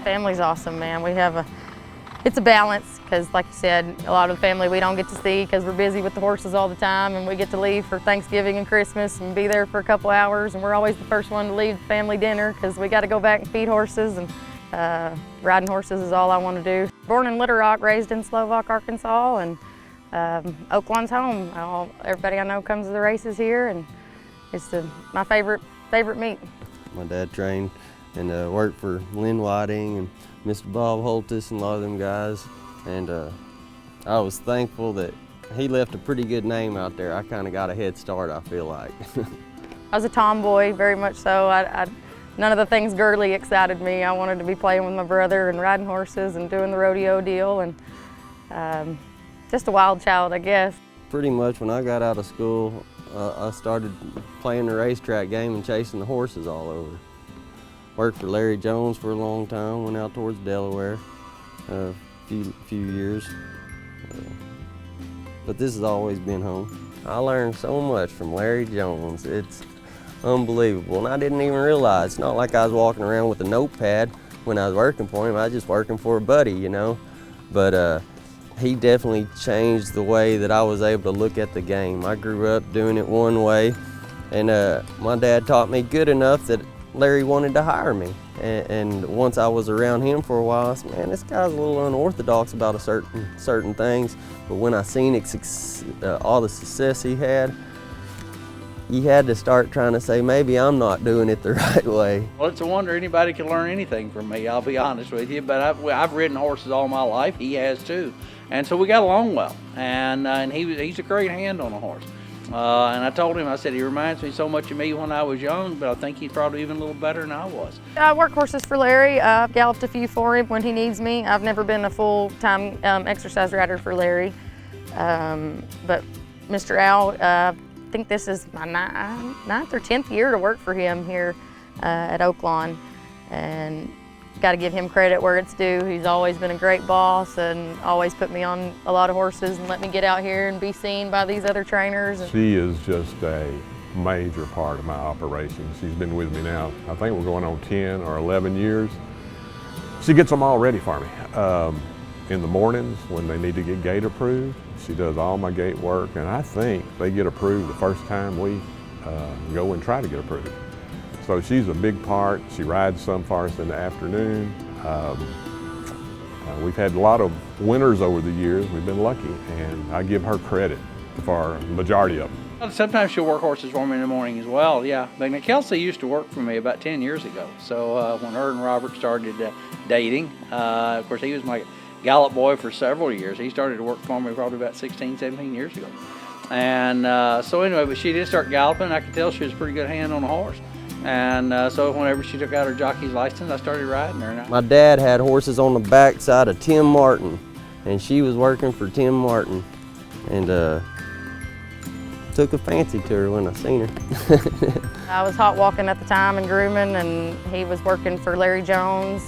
Family's awesome, man. It's a balance because, like you said, a lot of the family we don't get to see because we're busy with the horses all the time, and we get to leave for Thanksgiving and Christmas and be there for a couple hours, and we're always the first one to leave family dinner because we got to go back and feed horses, and riding horses is all I want to do. Born in Little Rock, raised in Slovak, Arkansas, and Oaklawn's home. Everybody I know comes to the races here, and it's my favorite meet. My dad trained and worked for Lynn Whiting and Mr. Bob Holtis and a lot of them guys, and I was thankful that he left a pretty good name out there. I kind of got a head start, I feel like. I was a tomboy, very much so. None of the things girly excited me. I wanted to be playing with my brother and riding horses and doing the rodeo deal, and just a wild child, I guess. Pretty much when I got out of school, I started playing the racetrack game and chasing the horses all over. Worked for Larry Jones for a long time, went out towards Delaware a few years. But this has always been home. I learned so much from Larry Jones. It's unbelievable, and I didn't even realize. It's not like I was walking around with a notepad when I was working for him. I was just working for a buddy, you know. But he definitely changed the way that I was able to look at the game. I grew up doing it one way, and my dad taught me good enough that Larry wanted to hire me. And once I was around him for a while, I said, man, this guy's a little unorthodox about certain things. But when I seen all the success he had to start trying to say, maybe I'm not doing it the right way. Well, it's a wonder anybody can learn anything from me, I'll be honest with you. But I've ridden horses all my life. He has too. And so we got along well. And he's a great hand on a horse. And I told him, I said, he reminds me so much of me when I was young, but I think he's probably even a little better than I was. I work horses for Larry. I've galloped a few for him when he needs me. I've never been a full-time exercise rider for Larry. But Mr. Al, I think this is my ninth or 10th year to work for him here at Oaklawn. And got to give him credit where it's due. He's always been a great boss and always put me on a lot of horses and let me get out here and be seen by these other trainers. She is just a major part of my operation. She's been with me now, I think we're going on 10 or 11 years. She gets them all ready for me. In the mornings when they need to get gate approved, she does all my gate work, and I think they get approved the first time we go and try to get approved. So she's a big part. She rides some for us in the afternoon. We've had a lot of winners over the years. We've been lucky, and I give her credit for the majority of them. Sometimes she'll work horses for me in the morning as well, yeah. But Kelsi used to work for me about 10 years ago. So when her and Robert started dating, of course he was my gallop boy for several years. He started to work for me probably about 16, 17 years ago. And so anyway, but she did start galloping. I could tell she was a pretty good hand on a horse. And so whenever she took out her jockey's license, I started riding her. My dad had horses on the backside of Tim Martin, and she was working for Tim Martin, and took a fancy to her when I seen her. I was hot walking at the time and grooming, and he was working for Larry Jones,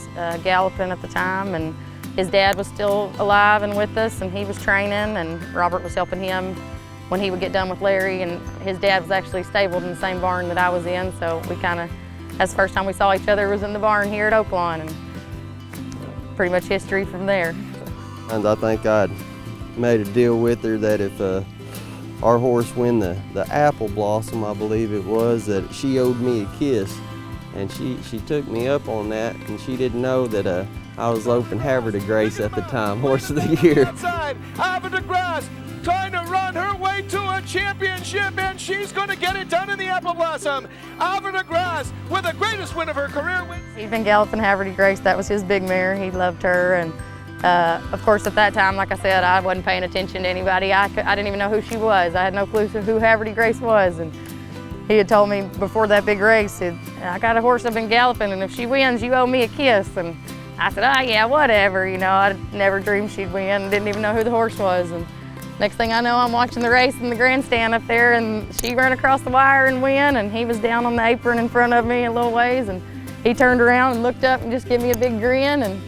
galloping at the time, and his dad was still alive and with us, and he was training, and Robert was helping him when he would get done with Larry, and his dad was actually stabled in the same barn that I was in, so we that's the first time we saw each other was in the barn here at Oaklawn, and pretty much history from there. And I think I'd made a deal with her that if our horse win the Apple Blossom, I believe it was, that she owed me a kiss. And she took me up on that, and she didn't know that I was loping Haverty Grace at the time, Horse of the Year. Outside, Haverty Grace trying to run her way to a championship, and she's going to get it done in the Apple Blossom. Haverty Grace with the greatest win of her career. He'd been galloping Haverty Grace. That was his big mare. He loved her, and of course at that time, like I said, I wasn't paying attention to anybody. I didn't even know who she was. I had no clue who Haverty Grace was, and he had told me before that big race, I got a horse I've been galloping, and if she wins, you owe me a kiss. And I said, oh yeah, whatever. You know, I never dreamed she'd win. Didn't even know who the horse was. And next thing I know, I'm watching the race in the grandstand up there, and she ran across the wire and win, and he was down on the apron in front of me a little ways, and he turned around and looked up and just gave me a big grin, and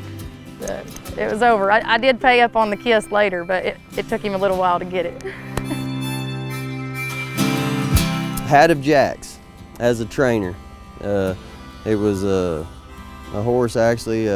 it was over. I did pay up on the kiss later, but it took him a little while to get it. Hat of Jacks as a trainer. It was a horse actually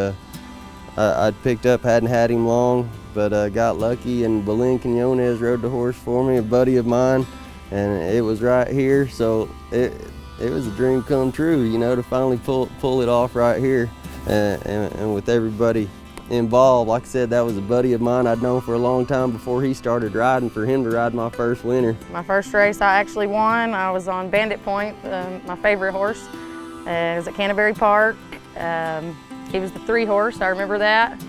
I'd picked up, hadn't had him long, but got lucky, and Belen Quinones rode the horse for me, a buddy of mine, and it was right here, so it was a dream come true, you know, to finally pull it off right here, and with everybody involved. Like I said, that was a buddy of mine I'd known for a long time before he started riding, for him to ride my first winner. My first race I actually won. I was on Bandit Point, my favorite horse. It was at Canterbury Park. He was the 3 horse, I remember that.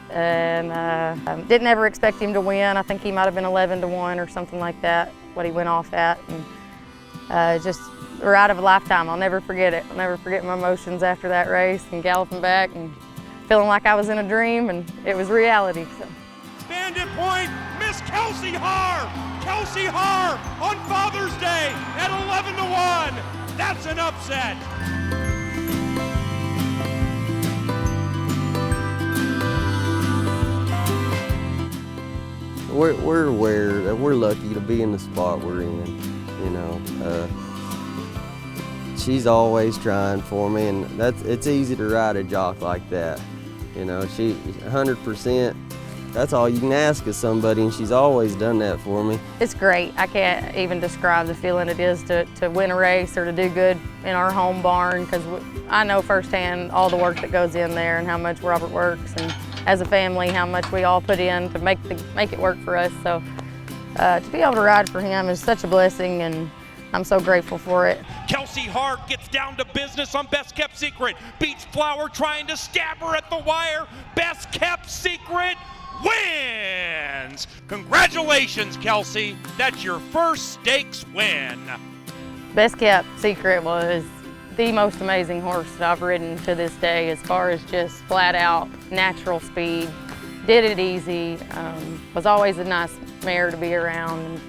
And didn't ever expect him to win. I think he might have been 11-1 or something like that, what he went off at. And just a ride of a lifetime. I'll never forget it. I'll never forget my emotions after that race and galloping back and feeling like I was in a dream, and it was reality. So. Bandit Point, Miss Kelsi Harr! Kelsi Harr on Father's Day at 11-1. That's an upset. We're aware that we're lucky to be in the spot we're in, you know. She's always trying for me, and it's easy to ride a jock like that. You know, she 100%, that's all you can ask of somebody, and she's always done that for me. It's great. I can't even describe the feeling it is to win a race or to do good in our home barn, because I know firsthand all the work that goes in there and how much Robert works, and as a family, how much we all put in to make it work for us. So to be able to ride for him is such a blessing, and I'm so grateful for it. Kelsi Harr gets down to business on Best Kept Secret. Beats Flower trying to stab her at the wire. Best Kept Secret wins! Congratulations, Kelsi. That's your first stakes win. Best Kept Secret was the most amazing horse that I've ridden to this day, as far as just flat out natural speed. Did it easy, was always a nice mare to be around. And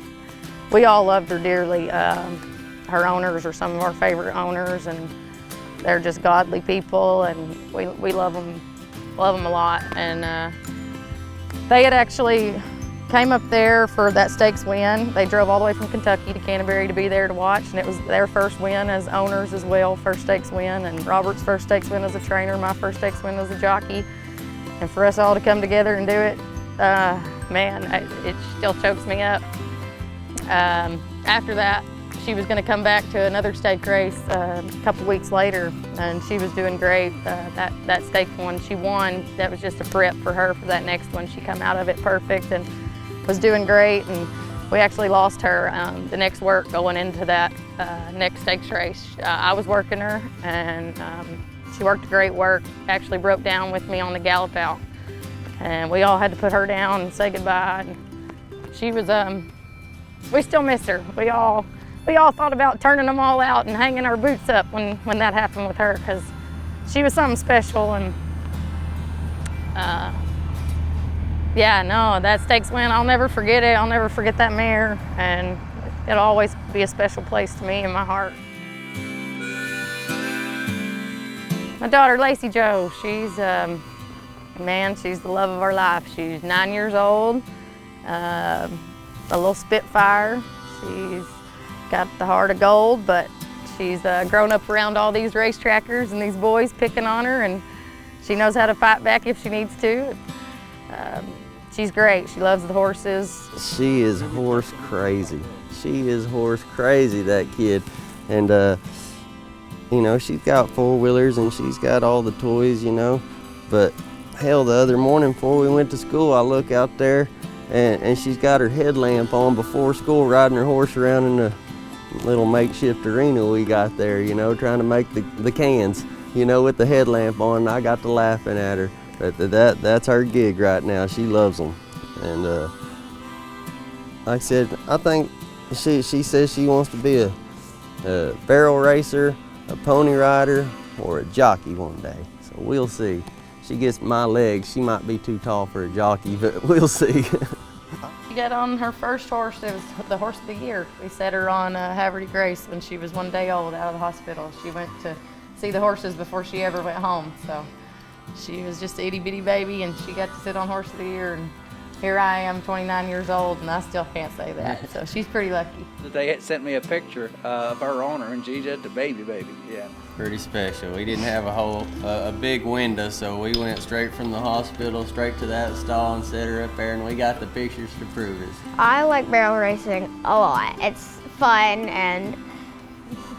we all loved her dearly. Her owners are some of our favorite owners, and they're just godly people, and we love them a lot. And they had actually came up there for that stakes win. They drove all the way from Kentucky to Canterbury to be there to watch, and it was their first win as owners as well, first stakes win, and Robert's first stakes win as a trainer, my first stakes win as a jockey. And for us all to come together and do it, man, it still chokes me up. After that, she was going to come back to another stake race a couple weeks later, and she was doing great. That stake one she won, that was just a prep for her for that next one. She come out of it perfect and was doing great, and we actually lost her the next work going into that next stakes race. I was working her, and she worked a great work, actually broke down with me on the gallop out, and we all had to put her down and say goodbye. And she was, we still miss her. We all thought about turning them all out and hanging our boots up when that happened with her, because she was something special. And yeah, no, that stakes win, I'll never forget it. I'll never forget that mare, and it'll always be a special place to me in my heart. My daughter, Lacey Jo, she's, man, she's the love of our life. She's 9 years old, a little spitfire. She's got the heart of gold, but she's grown up around all these racetrackers and these boys picking on her, and she knows how to fight back if she needs to. She's great. She loves the horses. She is horse crazy. She is horse crazy, that kid. And you know, she's got four-wheelers and she's got all the toys, you know. But hell, the other morning before we went to school, I look out there and she's got her headlamp on before school, riding her horse around in the little makeshift arena we got there, you know, trying to make the cans, you know, with the headlamp on. I got to laughing at her. That's her gig right now. She loves them. And like I said, I think she says she wants to be a barrel racer, a pony rider, or a jockey one day. So we'll see. She gets my legs. She might be too tall for a jockey, but we'll see. She got on her first horse. It was the horse of the year. We set her on Haverty Grace when she was 1 day old out of the hospital. She went to see the horses before she ever went home. So she was just an itty bitty baby, and she got to sit on horse of the year. And here I am, 29 years old, and I still can't say that. So she's pretty lucky. They had sent me a picture of her on her, and she's just a baby, yeah. Pretty special. We didn't have a big window, so we went straight from the hospital straight to that stall and set her up there, and we got the pictures to prove it. I like barrel racing a lot. It's fun, and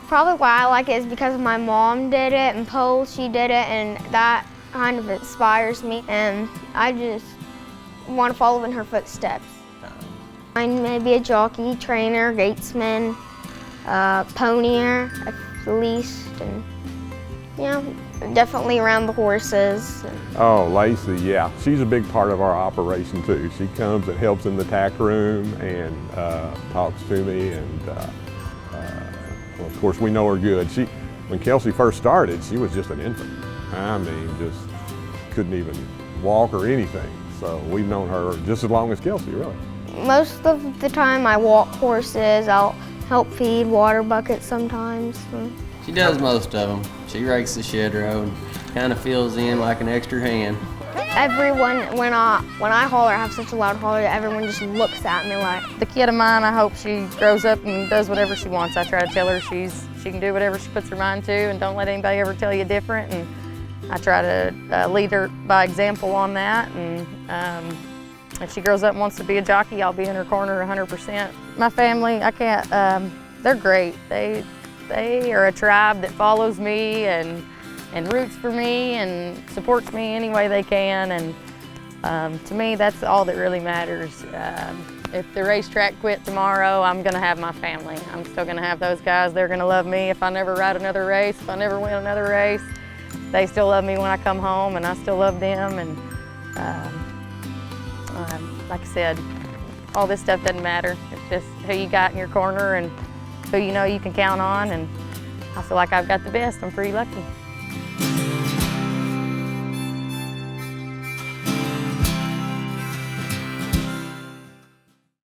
probably why I like it is because my mom did it and she did it, and that kind of inspires me, and I just want to follow in her footsteps. I may be a jockey, trainer, gatesman, ponyer at least, and definitely around the horses. Oh, Lacey, yeah. She's a big part of our operation too. She comes and helps in the tack room and talks to me, and well, of course we know her good. When Kelsi first started, she was just an infant. I mean, just couldn't even walk or anything. So we've known her just as long as Kelsi, really. Most of the time I walk horses. I'll help feed water buckets sometimes. She does most of them. She rakes the shed road, kind of fills in like an extra hand. Everyone, when I holler, I have such a loud holler that everyone just looks at me like. The kid of mine, I hope she grows up and does whatever she wants. I try to tell her she can do whatever she puts her mind to, and don't let anybody ever tell you different. And I try to lead her by example on that. And if she grows up and wants to be a jockey, I'll be in her corner 100%. My family, they're great. They are a tribe that follows me and roots for me and supports me any way they can. And to me, that's all that really matters. If the racetrack quit tomorrow, I'm gonna have my family. I'm still gonna have those guys. They're gonna love me if I never ride another race, if I never win another race. They still love me when I come home, and I still love them. And like I said, all this stuff doesn't matter. It's just who you got in your corner and who you know you can count on. And I feel like I've got the best. I'm pretty lucky.